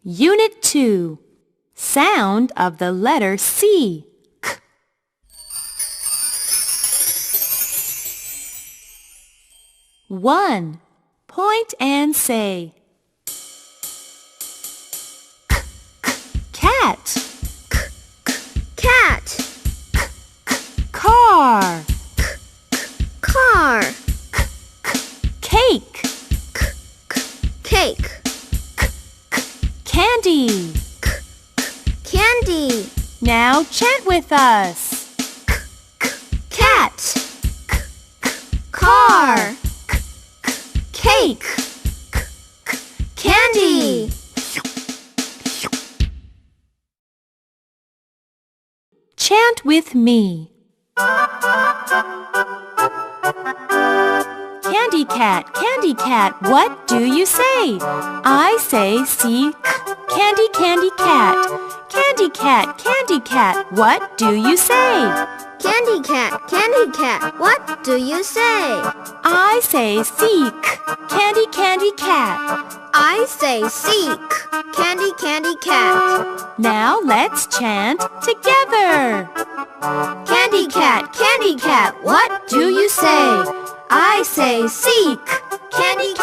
Unit 2. Sound of the letter C. K. 1. Point and say cat, cat, car, car, cake, cake, candy. candy. Now chant with us. Cat, car, Cake, candy. Chant with me. Candy cat, what do you say? I say seek, candy cat. Candy cat, what do you say? Candy cat, what do you say? I say seek, candy cat. I say seek, candy cat. Now let's chant together. Candy cat, what do you say? I say seek, candy